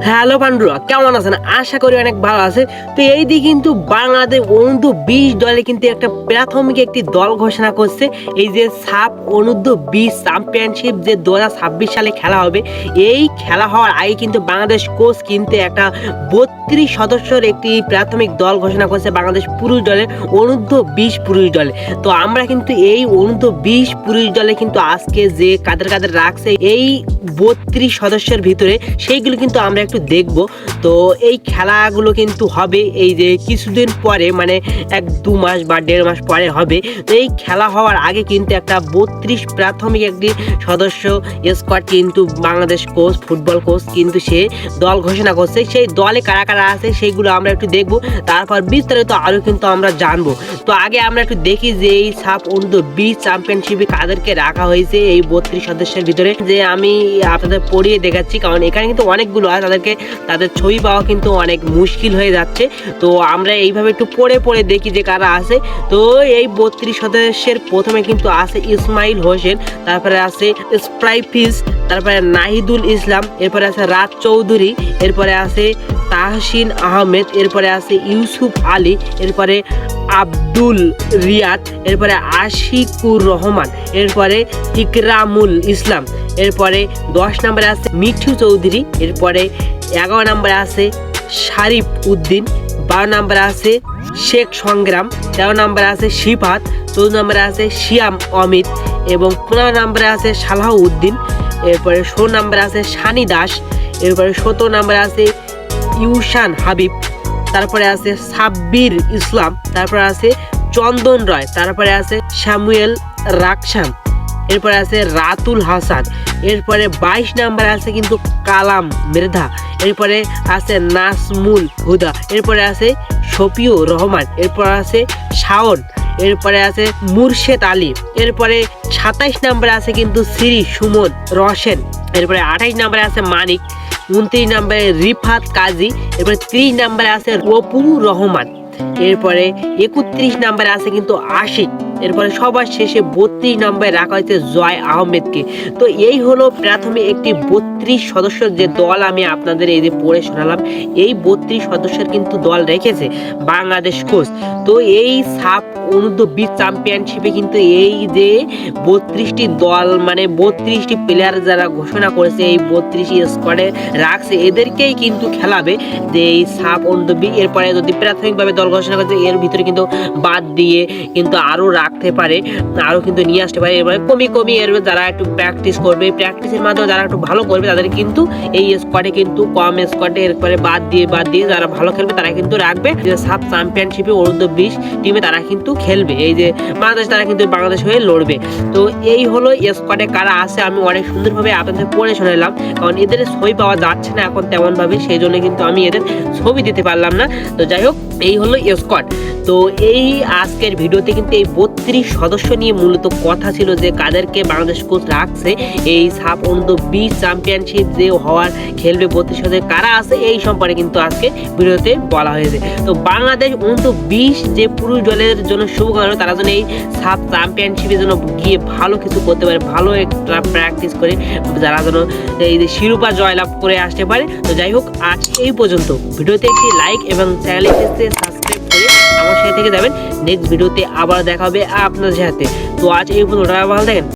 Hello বন্ধুরা, কেমন আছেন? আশা করি অনেক ভালো আছে। তো এই দিকে কিন্তু বাংলাদেশ অনূর্ধ্ব-20 দলে কিন্তু একটা প্রাথমিক একটি দল ঘোষণা করছে। এই যে সাফ অনূর্ধ্ব-20 চ্যাম্পিয়নশিপ যে 2026 সালে খেলা হবে, এই খেলা হওয়ার আগে কিন্তু বাংলাদেশ কোচ কিন্তু একটা 32 সদস্যের একটি প্রাথমিক দল ঘোষণা করছে বাংলাদেশ পুরুষ দলে, অনূর্ধ্ব-20 পুরুষ দলে। তো আমরা কিন্তু এই অনূর্ধ্ব-20 পুরুষ দলে কিন্তু আজকে যে কাদের কাদের রাখছে এই 32 সদস্যের ভিতরে, সেইগুলো কিন্তু আমরা একটু দেখব। তো এই খেলাগুলো কিন্তু হবে এই যে কিছুদিন পরে, মানে 1-2 মাস বা 1.5 মাস পরে হবে। তো এই খেলা হওয়ার আগে কিন্তু একটা 32 প্রাথমিক একটি সদস্য স্কোয়াড কিন্তু বাংলাদেশ কোচ, ফুটবল কোচ কিন্তু সে দল ঘোষণা করছে। সেই দলে কারা কারা আছে সেইগুলো আমরা একটু দেখব, তারপর বিস্তারিত আরও কিন্তু আমরা জানবো। তো আগে আমরা একটু দেখি যে এই সাফ অনূর্ধ্ব-20 চ্যাম্পিয়নশিপে কাদেরকে রাখা হয়েছে এই 32 সদস্যের ভিতরে, যে আমি আপনাদের পড়িয়ে দেখাচ্ছি, কারণ এখানে কিন্তু অনেকগুলো আছে, তাদের ছবি পাওয়া কিন্তু অনেক মুশকিল হয়ে যাচ্ছে। তো আমরা এইভাবে একটু পড়ে পড়ে দেখি যে কারা আছে। তো এই 32 সদস্যের প্রথমে কিন্তু আছে ইসমাইল হোসেন, তারপরে আছে স্প্রাইফিস, তারপরে নাহিদুল ইসলাম, এরপরে আছে রাজ চৌধুরী, এরপরে আছে তাহসিন আহমেদ, এরপরে আছে ইউসুফ আলী, এরপরে আব্দুল রিয়াদ, এরপরে আশিকুর রহমান, এরপরে ইকরামুল ইসলাম, এরপরে 10 নম্বরে আছে মিঠু চৌধুরী, এরপরে 11 নম্বরে আছে শারিফ উদ্দিন, 12 নম্বরে আছে শেখ সংগ্রাম, 13 নম্বরে আছে শিফাত, 14 নম্বরে আছে শিয়াম অমিত এবং 15 নম্বরে আছে সালাহ উদ্দিন, এরপরে 16 নম্বরে আছে সানি দাস, এরপরে 17 নম্বরে আছে ইউসান হাবিব, তারপরে আছে সাব্বির ইসলাম, তারপরে আছে চন্দন রয়, তারপরে আছে সামুয়েল রাকসান, এরপরে আছে রাতুল হাসান, এরপরে 22 নম্বরে আছে কিন্তু কালাম মৃধা, এরপরে আছে নাসমুল হুদা, এরপরে আছে শফিউর রহমান, এরপর আছে শাওন, এরপরে আছে মুর্শেদ আলী, এরপরে 27 নম্বরে আছে কিন্তু শ্রী সুমন রশেন, এরপরে 28 নম্বরে আছে মানিক, 29 নম্বরে রিফাত কাজী, এরপরে 30 নম্বরে আছে অপু রহমান, এরপরে 31 নম্বরে আছে কিন্তু আশিক, এরপরে সবার শেষে 32 নম্বরে রাখা হয়েছে জয় আহমেদকে। তো এই হলো প্রাথমিক একটি 32 সদস্যের যে দল আমি আপনাদের এই যে পড়ে শোনালাম, এই 32 সদস্যের কিন্তু দল রেখেছে বাংলাদেশ কোচ। তো এই সাফ অনূর্ধ্ব-20 চ্যাম্পিয়নশিপে কিন্তু এই যে 32টি দল, মানে 32টি প্লেয়ার যারা ঘোষণা করেছে এই 32 স্কোয়াডে রাখছে, এদেরকেই কিন্তু খেলাবে যে এই সাফ অনূর্ধ্ব-20। এরপরে যদি প্রাথমিকভাবে দল ঘোষণা করেছে এর ভিতরে কিন্তু বাদ দিয়ে কিন্তু আরও রাখতে পারে, আরও কিন্তু নিয়ে আসতে পারে। এরপরে কমি এর যারা একটু প্র্যাকটিস করবে, প্র্যাকটিসের মাধ্যমে যারা একটু ভালো করবে তাদের কিন্তু এই স্কোয়াডে কিন্তু কম স্কোয়াডে এরপরে বাদ দিয়ে যারা ভালো খেলবে তারা কিন্তু রাখবে যে সাফ চ্যাম্পিয়নশিপে অনূর্ধ্ব-20 টিমে তারা কিন্তু খেলবে, এই যে বাংলাদেশ তারা কিন্তু বাংলাদেশ হয়ে লড়বে। তো এই হলো স্কোয়াডে কারা আছে, আমি অনেক সুন্দরভাবে আপনাদের পড়ে শোনালাম, কারণ এদের ছবি পাওয়া যাচ্ছে না এখন তেমনভাবে, সেই জন্য কিন্তু আমি এদের ছবি দিতে পারলাম না। তো যাই হোক, এই হলো স্কোয়াড। তো এই আজকের ভিডিওতে কিন্তু এই 32 সদস্য নিয়ে মূলত কথা ছিল যে কাদেরকে বাংলাদেশ কোচ রাখছে এই সাফ অনূর্ধ্ব-20 চ্যাম্পিয়নশিপ যে হওয়ার খেলবে 32 সদস্য কারা আছে এই সম্পর্কে কিন্তু আজকে ভিডিওতে বলা হয়েছে। তো বাংলাদেশ অনূর্ধ্ব-20 যে পুরুষ দলের জন্য শুভকামনা, তারা যেন এই সাফ চ্যাম্পিয়নশিপের জন্য গিয়ে ভালো কিছু করতে পারে, ভালো একটা প্র্যাকটিস করে যারা যেন এই যে শিরোপা জয়লাভ করে আসতে পারে। তো যাই হোক, আজ এই পর্যন্ত। ভিডিওতে একটি লাইক এবং চ্যানেলটিতে সাবস্ক্রাইব করে আমার সাথে থেকে যাবেন। নেক্সট ভিডিওতে আবার দেখা হবে আপনাদের সাথে। তো আজ এই পর্যন্ত, ভালো থাকেন।